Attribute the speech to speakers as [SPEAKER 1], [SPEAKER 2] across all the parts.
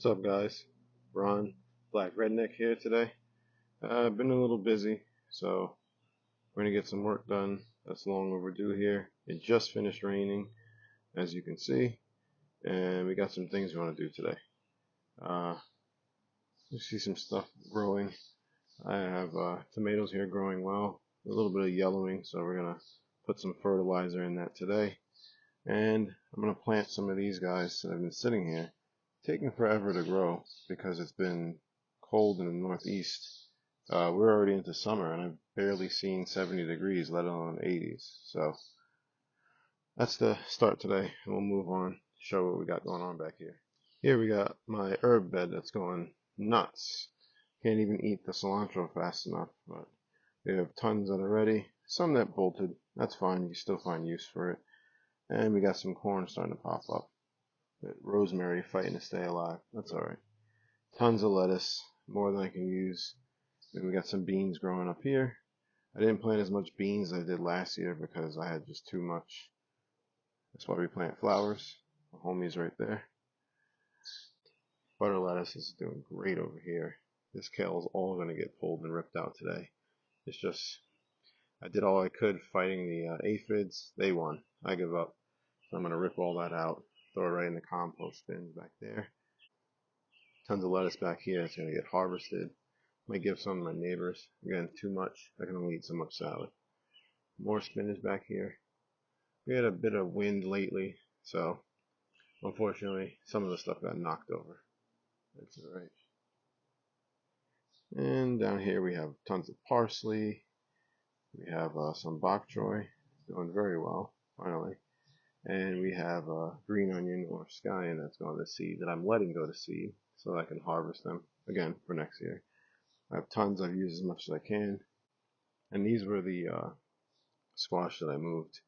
[SPEAKER 1] What's up, guys? Ron, Black Redneck here today. I've been a little busy, so we're gonna get some work done. That's long overdue here. It just finished raining, as you can see, and we got some things we want to do today. You see some stuff growing. I have tomatoes here growing well. A little bit of yellowing, so we're gonna put some fertilizer in that today. And I'm gonna plant some of these guys that have been sitting here, taking forever to grow because it's been cold in the northeast. We're already into summer and I've barely seen 70 degrees, let alone 80s. So that's the start today, and we'll move on, show what we got going on back here. Here we got my herb bed that's going nuts. Can't even eat the cilantro fast enough, but we have tons that are ready. Some that bolted, that's fine, you can still find use for it. And we got some corn starting to pop up. But rosemary fighting to stay alive. That's alright. Tons of lettuce, more than I can use. Then we got some beans growing up here. I didn't plant as much beans as I did last year because I had just too much. That's why we plant flowers. The homie's right there. Butter lettuce is doing great over here. This kale is all going to get pulled and ripped out today. It's just, I did all I could fighting the aphids. They won. I give up. So I'm going to rip all that out, throw it right in the compost bins back there. Tons of lettuce back here. It's going to get harvested. Might give some to my neighbors. Again, too much. I can only eat so much salad. More spinach back here. We had a bit of wind lately, so unfortunately some of the stuff got knocked over. That's alright. And down here we have tons of parsley. We have some bok choy. Doing very well, finally. And we have green onion or scallion that's going to seed that I'm letting go to seed so I can harvest them again for next year. I have tons. I've used as much as I can. And these were the squash that I moved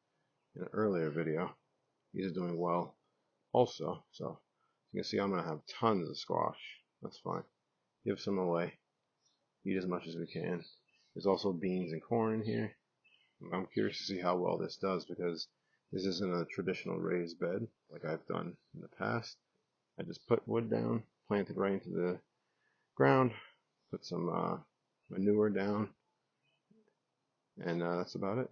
[SPEAKER 1] in an earlier video. These are doing well also. So you can see I'm going to have tons of squash. That's fine. Give some away. Eat as much as we can. There's also beans and corn in here. I'm curious to see how well this does because this isn't a traditional raised bed like I've done in the past. I just put wood down, planted right into the ground, put some manure down, and that's about it.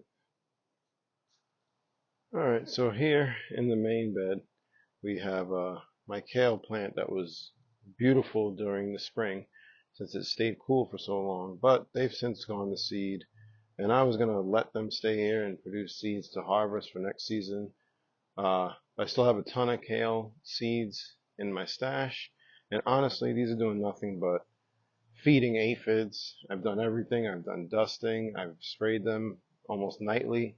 [SPEAKER 1] Alright, so here in the main bed we have my kale plant that was beautiful during the spring since it stayed cool for so long, but they've since gone to seed, and I was going to let them stay here and produce seeds to harvest for next season. I still have a ton of kale seeds in my stash, and honestly these are doing nothing but feeding aphids. I've done everything. I've done dusting. I've sprayed them almost nightly,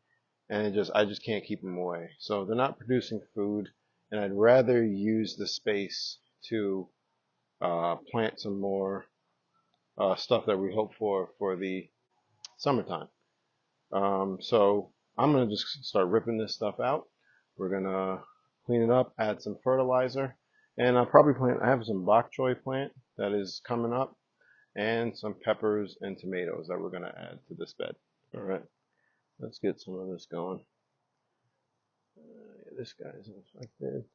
[SPEAKER 1] and I just can't keep them away. So they're not producing food, and I'd rather use the space to plant some more stuff that we hope for the summertime. So I'm gonna just start ripping this stuff out. We're gonna clean it up, add some fertilizer, and I'll probably plant. I have some bok choy plant that is coming up, and some peppers and tomatoes that we're going to add to this bed. Alright, let's get some of this going. Yeah, this guy's infected.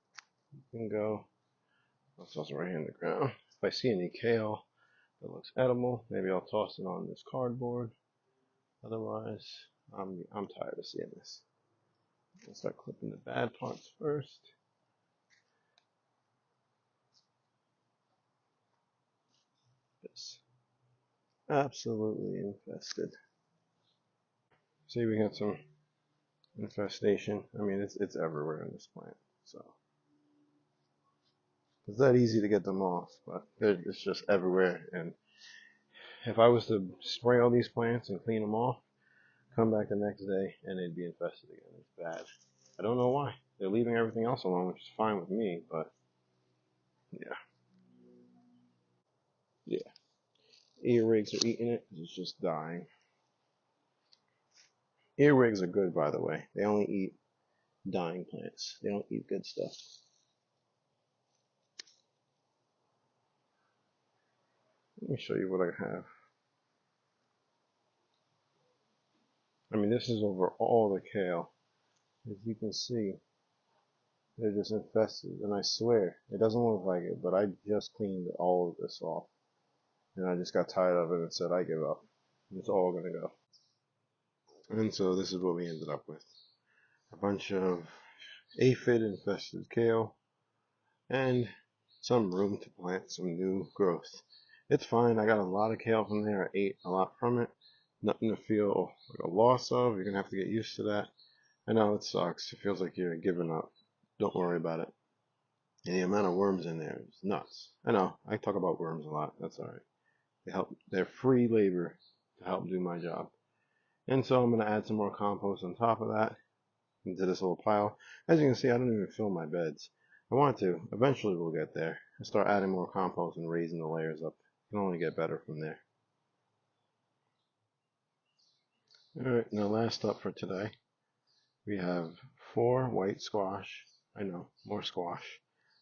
[SPEAKER 1] You can go. That's also right here in the ground. If I see any kale that looks edible, maybe I'll toss it on this cardboard. Otherwise, I'm tired of seeing this. I'll start clipping the bad parts first. This absolutely infested. See, we got some infestation. I mean, it's everywhere in this plant. So it's that easy to get them off, but it's just everywhere. And if I was to spray all these plants and clean them off, come back the next day and they'd be infested again. It's bad. I don't know why. They're leaving everything else alone, which is fine with me, but yeah. Yeah. Earwigs are eating it because it's just dying. Earwigs are good, by the way. They only eat dying plants. They don't eat good stuff. Let me show you what I have. I mean, this is over all the kale. As you can see, They're just infested, and I swear, it doesn't look like it, but I just cleaned all of this off, and I just got tired of it and said, I give up. It's all gonna go. And so this is what we ended up with. A bunch of aphid infested kale, and some room to plant some new growth. It's fine. I got a lot of kale from there. I ate a lot from it. Nothing to feel like a loss of. You're gonna have to get used to that. I know it sucks. It feels like you're giving up. Don't worry about it. And the amount of worms in there is nuts. I know. I talk about worms a lot. That's alright. They help. They're free labor to help do my job. And so I'm gonna add some more compost on top of that into this little pile. As you can see, I don't even fill my beds. I want to. Eventually we'll get there. I start adding more compost and raising the layers up. It can only get better from there. Alright, now last up for today, we have 4 white squash. I know, more squash.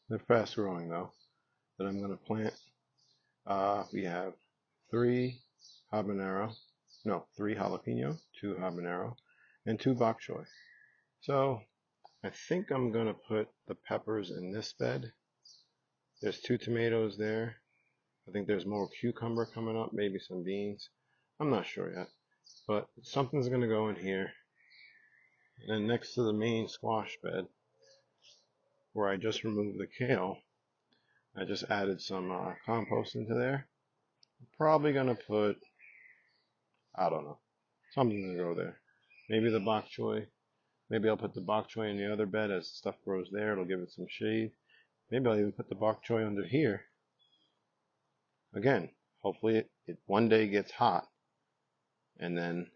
[SPEAKER 1] They're fast growing though, that I'm going to plant. We have 3 habanero, no, 3 jalapeno, 2 habanero, and 2 bok choy. So I think I'm going to put the peppers in this bed. There's 2 tomatoes there. I think there's more cucumber coming up, maybe some beans. I'm not sure yet, but something's going to go in here. And then next to the main squash bed, where I just removed the kale, I just added some compost into there. I'm probably going to put, I don't know, something to go there. Maybe the bok choy. Maybe I'll put the bok choy in the other bed as stuff grows there. It'll give it some shade. Maybe I'll even put the bok choy under here. Again, hopefully it one day gets hot, and then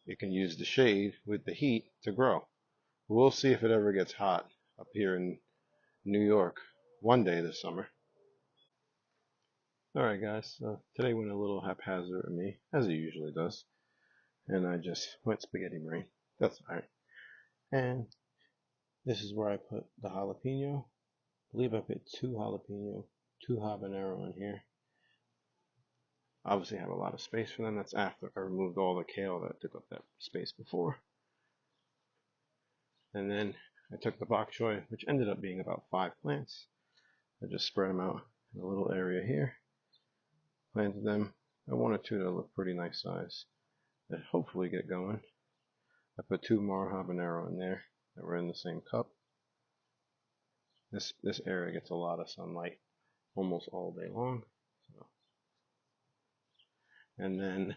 [SPEAKER 1] it can use the shade with the heat to grow. We'll see if it ever gets hot up here in New York one day this summer. Alright guys, so today went a little haphazard of me, as it usually does. And I just went spaghetti brain. That's alright. And this is where I put the jalapeno. I believe I put 2 jalapeno, 2 habanero in here. Obviously I have a lot of space for them. That's after I removed all the kale that took up that space before. And then I took the bok choy, which ended up being about 5 plants. I just spread them out in a little area here. Planted them. I 1 or 2 that look pretty nice size. That hopefully get going. I put 2 more habanero in there that were in the same cup. This area gets a lot of sunlight almost all day long. So. And then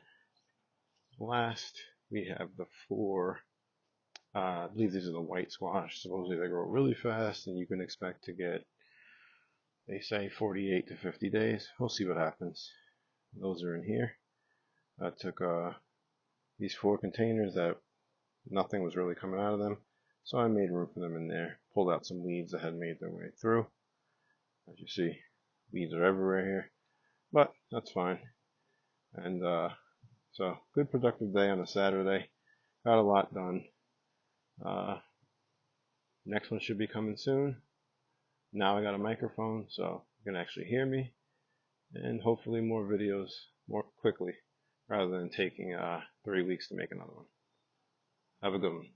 [SPEAKER 1] last we have the 4. I believe these are the white squash. Supposedly they grow really fast, and you can expect to get, they say, 48 to 50 days. We'll see what happens. Those are in here. I took these 4 containers that nothing was really coming out of them, so I made room for them in there. Pulled out some weeds that had made their way through. As you see, weeds are everywhere here, but that's fine. And so good productive day on a Saturday. Got a lot done. Next one should be coming soon. Now I got a microphone, so you can actually hear me, and hopefully more videos more quickly, rather than taking 3 weeks to make another one. Have a good one.